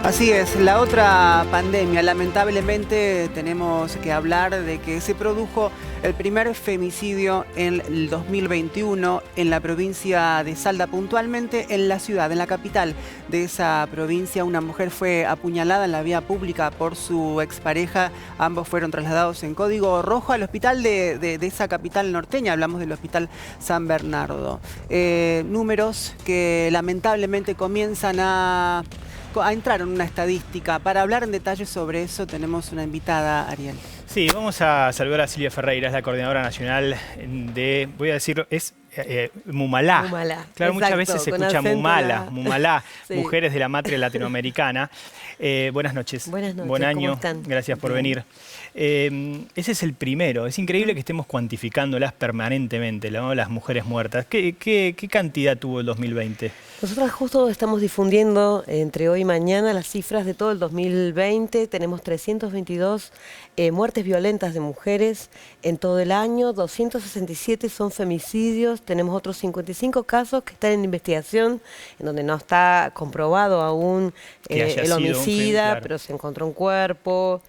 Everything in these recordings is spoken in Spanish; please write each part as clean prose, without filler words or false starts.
Así es, la otra pandemia, lamentablemente tenemos que hablar de que se produjo el primer femicidio en el 2021 en la provincia de Salta, puntualmente en la ciudad, en la capital de esa provincia. Una mujer fue apuñalada en la vía pública por su expareja. Ambos fueron trasladados en código rojo al hospital de esa capital norteña. Hablamos del Hospital San Bernardo. Números que lamentablemente comienzan a entrar en una estadística. Para hablar en detalle sobre eso tenemos una invitada, Ariel. Sí, vamos a saludar a Silvia Ferreira, es la coordinadora nacional de, voy a decirlo, es Mumalá. Mumalá. Claro, exacto, muchas veces se escucha Mumalá, sí. Mujeres de la Matria Latinoamericana. Buenas noches. Buenas noches. Buen año. ¿Cómo están? Gracias por venir. Ese es el primero. Es increíble que estemos cuantificándolas permanentemente, ¿no? Las mujeres muertas. ¿Qué cantidad tuvo el 2020? Nosotros justo estamos difundiendo entre hoy y mañana las cifras de todo el 2020. Tenemos 322 muertes violentas de mujeres en todo el año, 267 son femicidios, tenemos otros 55 casos que están en investigación, en donde no está comprobado aún el homicida, claro, pero se encontró un cuerpo.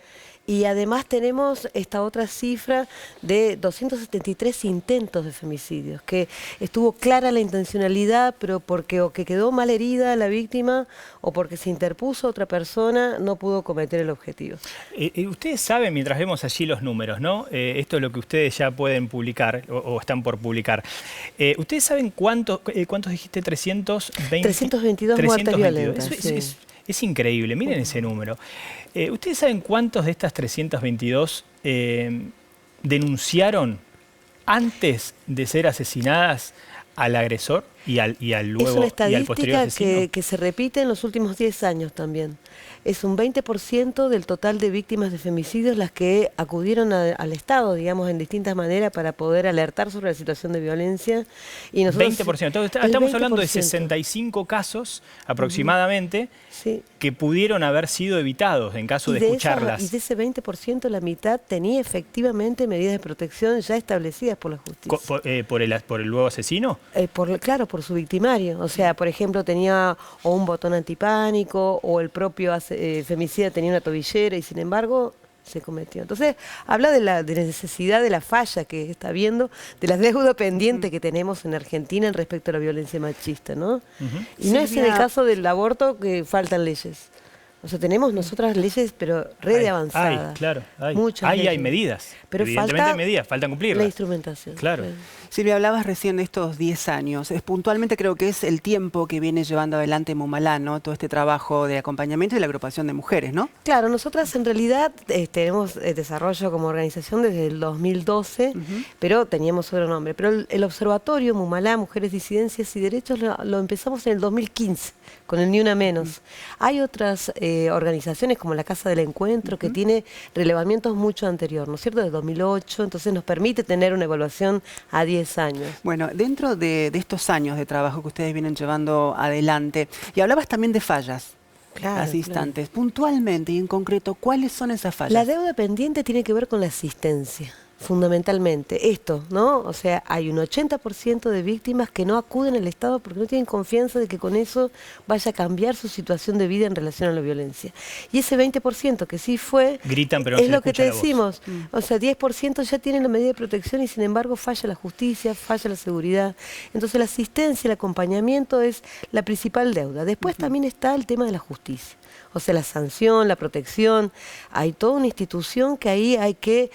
Y además tenemos esta otra cifra de 273 intentos de femicidios, que estuvo clara la intencionalidad, pero porque o que quedó mal herida la víctima o porque se interpuso otra persona, no pudo cometer el objetivo. Ustedes saben, mientras vemos allí los números, ¿no? Esto es lo que ustedes ya pueden publicar o están por publicar. ¿Ustedes saben cuántos dijiste? 322 muertes violentas. Es increíble, miren ese número. ¿Ustedes saben cuántos de estas 322 denunciaron antes de ser asesinadas al agresor y al posterior asesino? Que se repite en los últimos 10 años también. Es un 20% del total de víctimas de femicidios las que acudieron al Estado, digamos, en distintas maneras para poder alertar sobre la situación de violencia. Y nosotros, 20%. Entonces, estamos hablando de 65 casos aproximadamente que pudieron haber sido evitados en caso de escucharlas. Y de ese 20%, la mitad tenía efectivamente medidas de protección ya establecidas por la justicia. ¿Por el nuevo asesino? Claro, por su victimario. O sea, por ejemplo, tenía o un botón antipánico o el propio femicida tenía una tobillera y sin embargo se cometió. Entonces, habla de la necesidad de la falla que está habiendo, de la deuda pendiente que tenemos en Argentina en respecto a la violencia machista, ¿no? Y no es en el caso del aborto que faltan leyes. O sea, tenemos nosotras leyes, pero de avanzadas. Claro, muchas leyes. Hay medidas. Pero evidentemente hay medidas, faltan cumplirlas. La instrumentación. Claro. Silvia, hablabas recién de estos 10 años. Puntualmente creo que es el tiempo que viene llevando adelante Mumalá, ¿no? Todo este trabajo de acompañamiento y la agrupación de mujeres, ¿no? Claro, nosotras en realidad tenemos desarrollo como organización desde el 2012, pero teníamos otro nombre. Pero el observatorio Mumalá, Mujeres, Disidencias y Derechos, lo empezamos en el 2015, con el Ni Una Menos. Hay otras organizaciones como la Casa del Encuentro que tiene relevamientos mucho anterior, ¿no es cierto? De 2008, entonces nos permite tener una evaluación a 10 años. Bueno, dentro de estos años de trabajo que ustedes vienen llevando adelante, y hablabas también de fallas, instantes, puntualmente y en concreto, ¿cuáles son esas fallas? La deuda pendiente tiene que ver con la asistencia. Fundamentalmente, esto, ¿no? O sea, hay un 80% de víctimas que no acuden al Estado porque no tienen confianza de que con eso vaya a cambiar su situación de vida en relación a la violencia. Y ese 20% que sí fue, gritan, pero no es lo que te la voz. Decimos. O sea, 10% ya tienen la medida de protección y sin embargo falla la justicia, falla la seguridad. Entonces la asistencia, el acompañamiento es la principal deuda. Después también está el tema de la justicia. O sea, la sanción, la protección, hay toda una institución que ahí hay que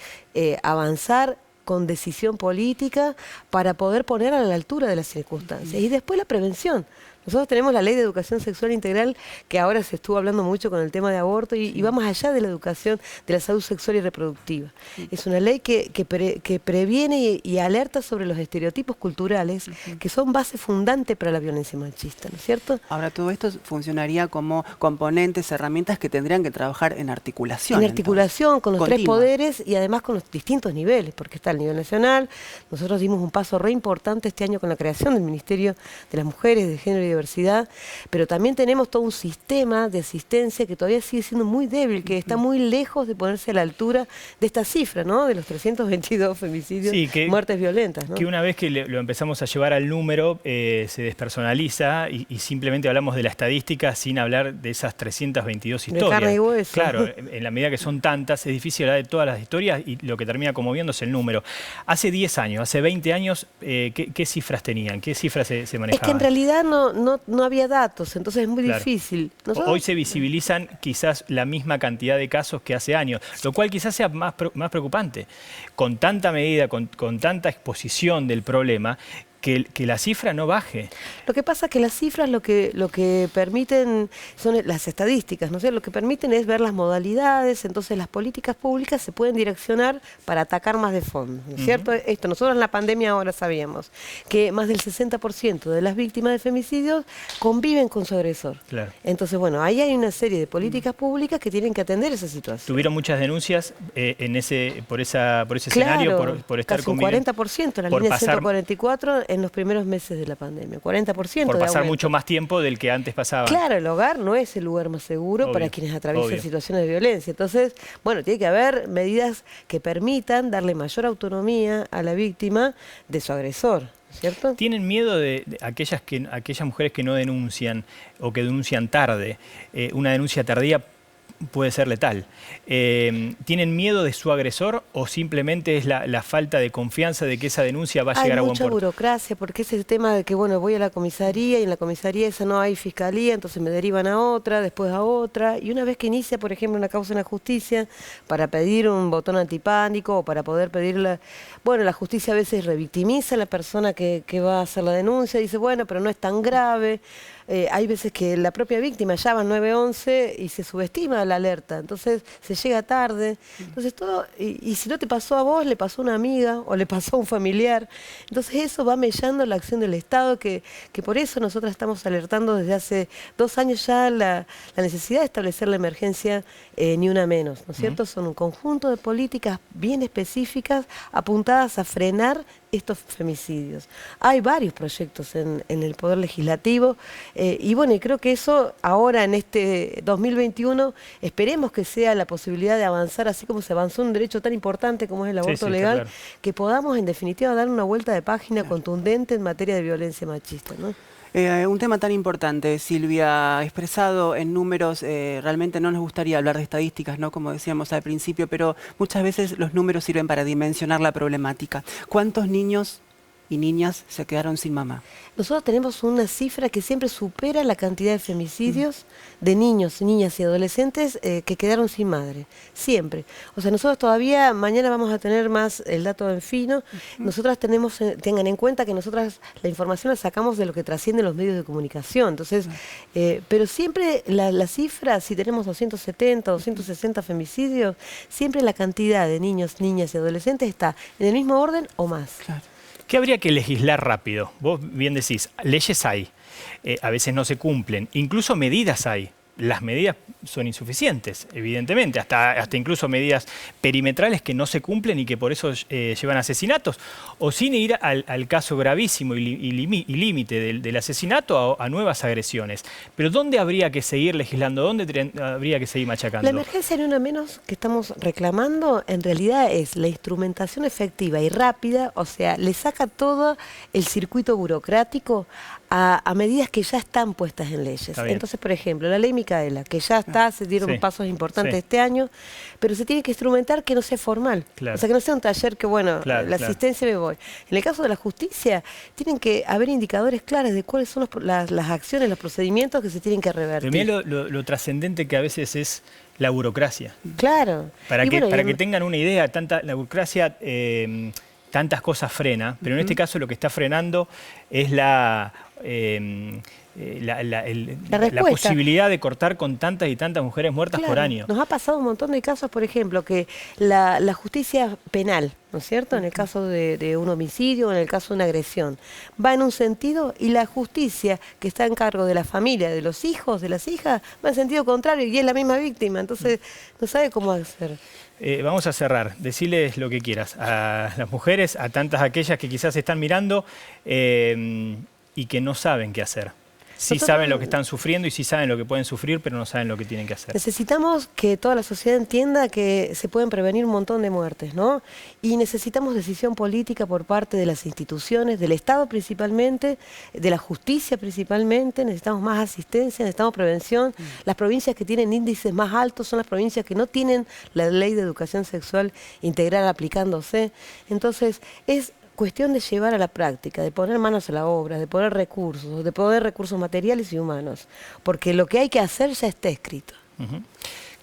avanzar con decisión política para poder poner a la altura de las circunstancias. Y después la prevención. Nosotros tenemos la Ley de Educación Sexual Integral, que ahora se estuvo hablando mucho con el tema de aborto, y va más allá de la educación de la salud sexual y reproductiva. Es una ley que previene y alerta sobre los estereotipos culturales, que son base fundante para la violencia machista, ¿no es cierto? Ahora, todo esto funcionaría como componentes, herramientas que tendrían que trabajar en articulación. En articulación con los tres poderes y además con los distintos niveles, porque está el nivel nacional. Nosotros dimos un paso re importante este año con la creación del Ministerio de las Mujeres, de Género y diversidad, pero también tenemos todo un sistema de asistencia que todavía sigue siendo muy débil, que está muy lejos de ponerse a la altura de esta cifra, ¿no? De los 322 femicidios, Sí, muertes violentas, ¿no? Que una vez que lo empezamos a llevar al número, se despersonaliza y simplemente hablamos de la estadística sin hablar de esas 322 historias. De carne y hueso. Claro, en la medida que son tantas, es difícil hablar de todas las historias y lo que termina conmoviendo es el número. Hace 10 años, hace 20 años, ¿qué cifras tenían? ¿Qué cifras se manejaban? Es que en realidad no había datos, entonces es muy difícil. Hoy se visibilizan quizás la misma cantidad de casos que hace años, lo cual quizás sea más preocupante. Con tanta medida, con tanta exposición del problema, que la cifra no baje. Lo que pasa es que las cifras lo que permiten son las estadísticas, ¿no? O sea, lo que permiten es ver las modalidades, entonces las políticas públicas se pueden direccionar para atacar más de fondo, ¿no es cierto? Esto, nosotros en la pandemia ahora sabíamos que más del 60% de las víctimas de femicidios conviven con su agresor. Claro. Entonces, bueno, ahí hay una serie de políticas públicas que tienen que atender esa situación. ¿Tuvieron muchas denuncias por ese escenario, por estar casi un 40% en la línea 144 en los primeros meses de la pandemia, 40%. Por pasar mucho más tiempo del que antes pasaba. Claro, el hogar no es el lugar más seguro para quienes atraviesan situaciones de violencia. Entonces, bueno, tiene que haber medidas que permitan darle mayor autonomía a la víctima de su agresor, ¿cierto? ¿Tienen miedo de aquellas mujeres que no denuncian o que denuncian tarde? Una denuncia tardía puede ser letal. ¿Tienen miedo de su agresor o simplemente es la falta de confianza de que esa denuncia va a llegar a buen puerto? Hay mucha burocracia, porque es el tema de que, bueno, voy a la comisaría y en la comisaría esa no hay fiscalía, entonces me derivan a otra, después a otra, y una vez que inicia, por ejemplo, una causa en la justicia, para pedir un botón antipánico o para poder pedirla, bueno, la justicia a veces revictimiza a la persona que va a hacer la denuncia, dice, bueno, pero no es tan grave. Hay veces que la propia víctima llama al 911 y se subestima la alerta, entonces se llega tarde. Entonces todo, y si no te pasó a vos, le pasó a una amiga o le pasó a un familiar. Entonces eso va mellando la acción del Estado, que por eso nosotras estamos alertando desde hace 2 años ya la necesidad de establecer la emergencia ni una menos, ¿no es cierto? Son un conjunto de políticas bien específicas apuntadas a frenar estos femicidios. Hay varios proyectos en el Poder Legislativo y bueno, y creo que eso ahora en este 2021 esperemos que sea la posibilidad de avanzar así como se avanzó en un derecho tan importante como es el aborto legal, claro, que podamos en definitiva dar una vuelta de página contundente en materia de violencia machista, ¿no? Un tema tan importante, Silvia, expresado en números, realmente no nos gustaría hablar de estadísticas, ¿no? Como decíamos al principio, pero muchas veces los números sirven para dimensionar la problemática. ¿Cuántos niños y niñas se quedaron sin mamá? Nosotros tenemos una cifra que siempre supera la cantidad de femicidios de niños, niñas y adolescentes que quedaron sin madre, siempre. O sea, nosotros todavía, mañana vamos a tener más el dato en fino, nosotras tenemos, tengan en cuenta que nosotras la información la sacamos de lo que trasciende los medios de comunicación, entonces, pero siempre la cifra, si tenemos 270, 260 femicidios, siempre la cantidad de niños, niñas y adolescentes está en el mismo orden o más. Claro. ¿Qué habría que legislar rápido? Vos bien decís, leyes hay, a veces no se cumplen, incluso medidas hay. Las medidas son insuficientes, evidentemente, hasta incluso medidas perimetrales que no se cumplen y que por eso llevan a asesinatos, o sin ir al caso gravísimo y límite del asesinato a nuevas agresiones. Pero ¿dónde habría que seguir legislando? ¿Dónde habría que seguir machacando? La emergencia ni una menos que estamos reclamando en realidad es la instrumentación efectiva y rápida, o sea, le saca todo el circuito burocrático a medidas que ya están puestas en leyes. Entonces, por ejemplo, la ley Micaela, que ya está, se dieron pasos importantes este año, pero se tiene que instrumentar que no sea formal. O sea, que no sea un taller que, bueno, la asistencia me voy. En el caso de la justicia, tienen que haber indicadores claros de cuáles son las acciones, los procedimientos que se tienen que revertir. Pero mira lo trascendente que a veces es la burocracia. Claro. Para que tengan una idea, la burocracia tantas cosas frena, pero en este caso lo que está frenando es la posibilidad de cortar con tantas y tantas mujeres muertas por año. Nos ha pasado un montón de casos, por ejemplo, que la justicia penal, ¿no es cierto?, en el caso de un homicidio o en el caso de una agresión, va en un sentido y la justicia que está en cargo de la familia, de los hijos, de las hijas, va en sentido contrario y es la misma víctima, entonces no sabe cómo hacer. Vamos a cerrar, decirles lo que quieras a las mujeres, a tantas aquellas que quizás están mirando y que no saben qué hacer. Sí saben lo que están sufriendo y sí saben lo que pueden sufrir, pero no saben lo que tienen que hacer. Necesitamos que toda la sociedad entienda que se pueden prevenir un montón de muertes, ¿no? Y necesitamos decisión política por parte de las instituciones, del Estado principalmente, de la justicia principalmente. Necesitamos más asistencia, necesitamos prevención. Las provincias que tienen índices más altos son las provincias que no tienen la ley de educación sexual integral aplicándose. Entonces, es cuestión de llevar a la práctica, de poner manos a la obra, de poner recursos materiales y humanos, porque lo que hay que hacer ya está escrito.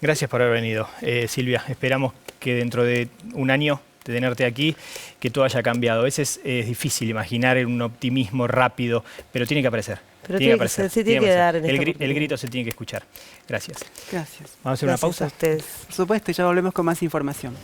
Gracias por haber venido, Silvia. Esperamos que dentro de un año de tenerte aquí, que todo haya cambiado. A veces es difícil imaginar un optimismo rápido, pero tiene que aparecer. Pero tiene que aparecer, se tiene que dar en el grito se tiene que escuchar. Gracias. Gracias. Vamos a hacer una pausa. Gracias a ustedes. Por supuesto, y ya volvemos con más información.